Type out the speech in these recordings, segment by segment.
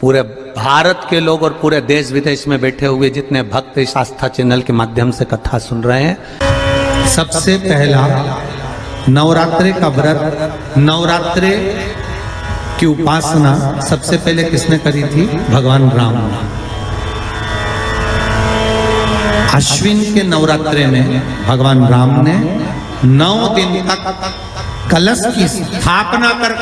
पूरे भारत के लोग और पूरे देश विदेश में बैठे हुए जितने भक्त इस आस्था चैनल के माध्यम से कथा सुन रहे हैं, सबसे पहला नवरात्रि का व्रत, नवरात्रि की उपासना सबसे पहले किसने करी थी? भगवान राम ने। अश्विन के नवरात्रि में भगवान राम ने 9 दिन तक कलश की स्थापना कर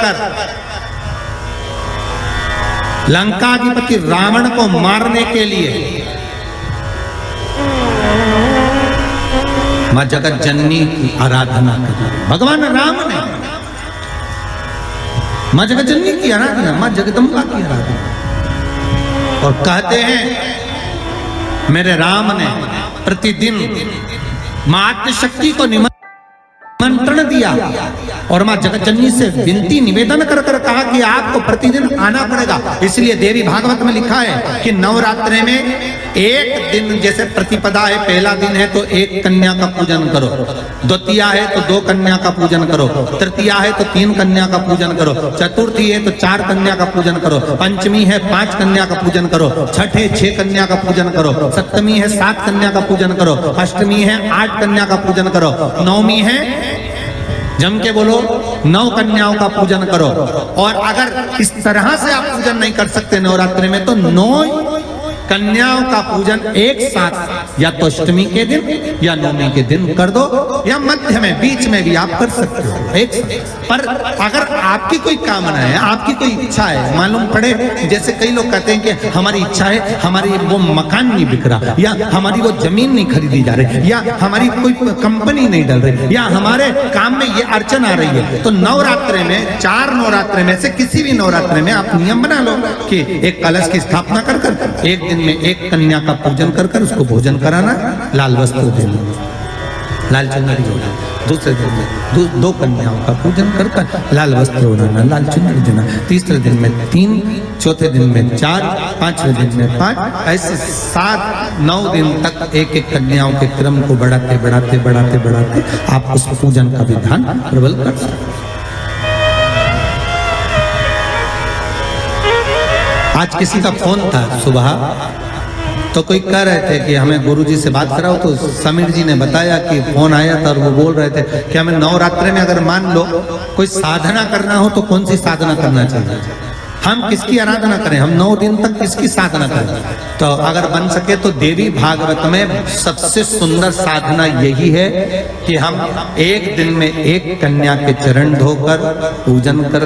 लंकाधिपति रावण को मारने के लिए मां जगत जननी की आराधना की। भगवान राम ने मां जगत जननी की आराधना, मां जगदम्बा की आराधना। और कहते हैं मेरे राम ने प्रतिदिन मां आद्यशक्ति को निमंत्रण दिया और मां जगत जननी से विनती निवेदन कर कहा कि आपको प्रतिदिन आना पड़ेगा। इसलिए देवी भागवत में लिखा है कि नवरात्रि में एक दिन, जैसे प्रतिपदा है, पहला दिन है तो 1 कन्या का पूजन करो, द्वितीया है तो 2 कन्या का पूजन करो, तृतीया है तो 3 कन्या का पूजन करो, चतुर्थी है तो 4 कन्या का पूजन करो, पंचमी है 5 कन्या का पूजन करो, छठ है 6 कन्या का पूजन करो, सप्तमी है 7 कन्या का पूजन करो, अष्टमी है 8 कन्या का पूजन करो, नवमी है, जम के बोलो, 9 कन्याओं का पूजन करो। और अगर इस तरह से आप पूजन नहीं कर सकते नवरात्रि में, तो 9 कन्याओं का पूजन एक साथ या तो अष्टमी के दिन या नवमी के दिन कर दो, या मध्य में, बीच में भी आप कर सकते हो एक साथ। पर अगर आपकी कोई कामना है, आपकी कोई इच्छा है, मालूम पड़े, जैसे कई लोग कहते हैं कि हमारी इच्छा है, हमारी वो मकान नहीं बिक रहा, या हमारी वो जमीन नहीं खरीदी जा रही, या हमारी कोई कंपनी नहीं डल रही, या हमारे काम में ये अड़चन आ रही है, तो नवरात्रि में, 4 नवरात्रि में से किसी भी नवरात्रि में आप नियम बना लो कि एक कलश की स्थापना कर एक दिन में 1 कन्या का पूजन कर उसको भोजन कराना, लाल वस्त्र देना, लाल चुनरी देना, दूसरे दिन में 2 कन्याओं का पूजन कर लाल वस्त्र ओढ़ाना, लाल चुनरी देना, तीसरे दिन में 3, चौथे दिन में 4, 5वें दिन में 5, ऐसे 7-9 दिन तक एक कन्याओं के क्रम को बढ़ाते आप उस पूजन का विधान प्रबल कर सकते। आज किसी का फोन था सुबह, तो कोई कह रहे थे कि हमें गुरुजी से बात कराओ, तो समीर जी ने बताया कि फोन आया था और वो बोल रहे थे कि हमें नवरात्रि में अगर मान लो कोई साधना करना हो तो कौन सी साधना करना चाहिए, हम किसकी आराधना करें, हम 9 दिन तक किसकी साधना करें। तो अगर बन सके तो देवी भागवत में सबसे सुंदर साधना यही है कि हम एक दिन में 1 कन्या के चरण धोकर पूजन कर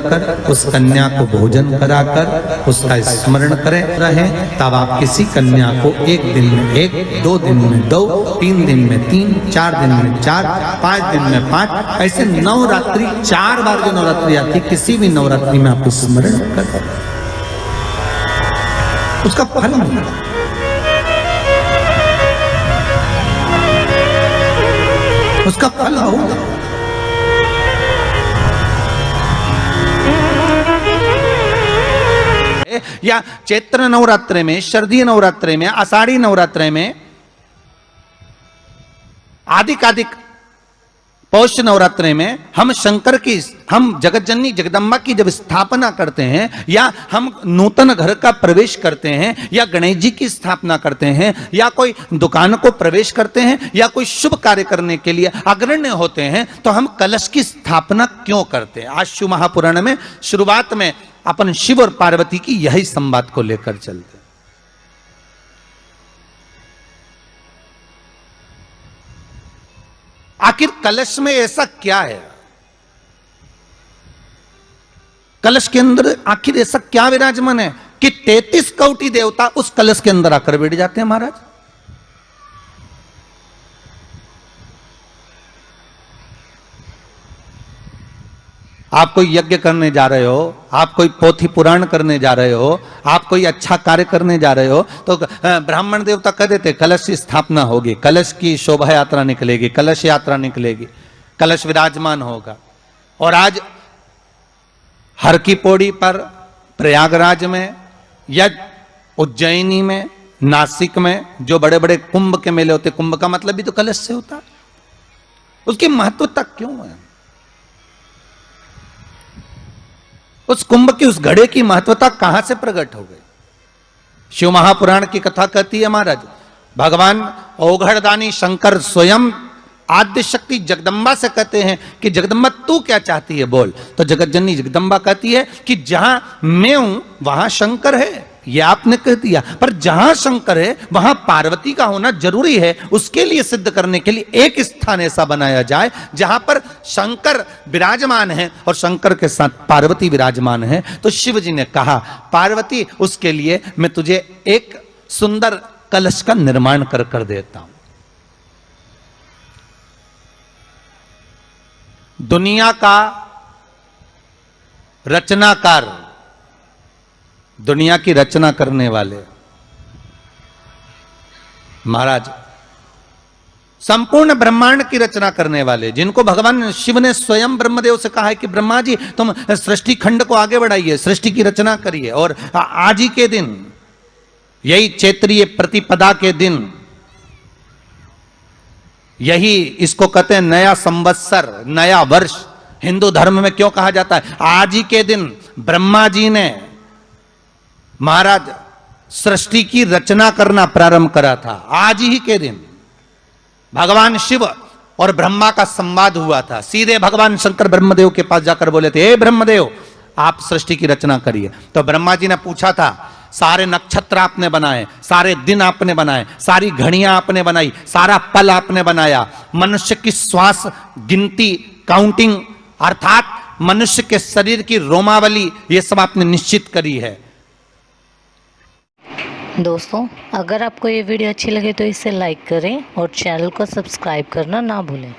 उस कन्या को भोजन कराकर उसका स्मरण करें रहें। तब आप किसी कन्या को 1 दिन में 1, 2 दिन में 2, 3 दिन में 3, 4 दिन में 4, 5 दिन में 5, ऐसे नवरात्रि 4 बार जो नवरात्रि आती, किसी भी नवरात्रि में आप स्मरण करें, उसका फल मिलेगा। उसका फल होगा। या चैत्र नवरात्रि में, शरदीय नवरात्रि में, आषाढ़ी नवरात्रि में, आदिक पौष नवरात्रि में हम शंकर की, हम जगत जननी जगदम्बा की जब स्थापना करते हैं, या हम नूतन घर का प्रवेश करते हैं, या गणेश जी की स्थापना करते हैं, या कोई दुकान को प्रवेश करते हैं, या कोई शुभ कार्य करने के लिए अग्रण्य होते हैं, तो हम कलश की स्थापना क्यों करते हैं? आज शिव महापुराण में शुरुआत में अपन शिव और पार्वती की यही संवाद को लेकर चलते हैं। आखिर कलश में ऐसा क्या है? कलश के अंदर आखिर ऐसा क्या विराजमान है कि 33 कोटि देवता उस कलश के अंदर आकर बैठ जाते हैं महाराज? आप कोई यज्ञ करने जा रहे हो, आप कोई पोथी पुराण करने जा रहे हो, आप कोई अच्छा कार्य करने जा रहे हो, तो ब्राह्मण देवता कह देते कलश की स्थापना होगी, कलश की शोभा यात्रा निकलेगी, कलश यात्रा निकलेगी, कलश विराजमान होगा। और आज हर की पौड़ी पर, प्रयागराज में या उज्जैनी में, नासिक में जो बड़े बड़े कुंभ के मेले होते, कुंभ का मतलब भी तो कलश से होता है, उसकी महत्वता क्यों है? उस कुंभ की, उस घड़े की महत्वता कहां से प्रकट हो गई? शिव महापुराण की कथा कहती है महाराज, भगवान ओघड़दानी शंकर स्वयं आद्य शक्ति जगदम्बा से कहते हैं कि जगदम्बा तू क्या चाहती है बोल। तो जगत जननी जगदम्बा कहती है कि जहां मैं हूं वहां शंकर है, ये आपने कह दिया, पर जहां शंकर है वहां पार्वती का होना जरूरी है। उसके लिए सिद्ध करने के लिए एक स्थान ऐसा बनाया जाए जहां पर शंकर विराजमान है और शंकर के साथ पार्वती विराजमान है। तो शिव जी ने कहा पार्वती उसके लिए मैं तुझे एक सुंदर कलश का निर्माण कर देता हूं। दुनिया का रचनाकार, दुनिया की रचना करने वाले महाराज, संपूर्ण ब्रह्मांड की रचना करने वाले, जिनको भगवान शिव ने स्वयं ब्रह्मदेव से कहा है कि ब्रह्मा जी तुम सृष्टि खंड को आगे बढ़ाइए, सृष्टि की रचना करिए। और आज ही के दिन, यही चैत्रीय प्रतिपदा के दिन, यही इसको कहते हैं नया संवत्सर, नया वर्ष। हिंदू धर्म में क्यों कहा जाता है? आज ही के दिन ब्रह्मा जी ने महाराज सृष्टि की रचना करना प्रारंभ करा था। आज ही के दिन भगवान शिव और ब्रह्मा का संवाद हुआ था। सीधे भगवान शंकर ब्रह्मदेव के पास जाकर बोले थे, हे ब्रह्मदेव आप सृष्टि की रचना करिए। तो ब्रह्मा जी ने पूछा था, सारे नक्षत्र आपने बनाए, सारे दिन आपने बनाए, सारी घड़ियां आपने बनाई, सारा पल आपने बनाया, मनुष्य की श्वास गिनती काउंटिंग अर्थात मनुष्य के शरीर की रोमावली, ये सब आपने निश्चित करी है। दोस्तों, अगर आपको ये वीडियो अच्छी लगे तो इसे लाइक करें और चैनल को सब्सक्राइब करना ना भूलें।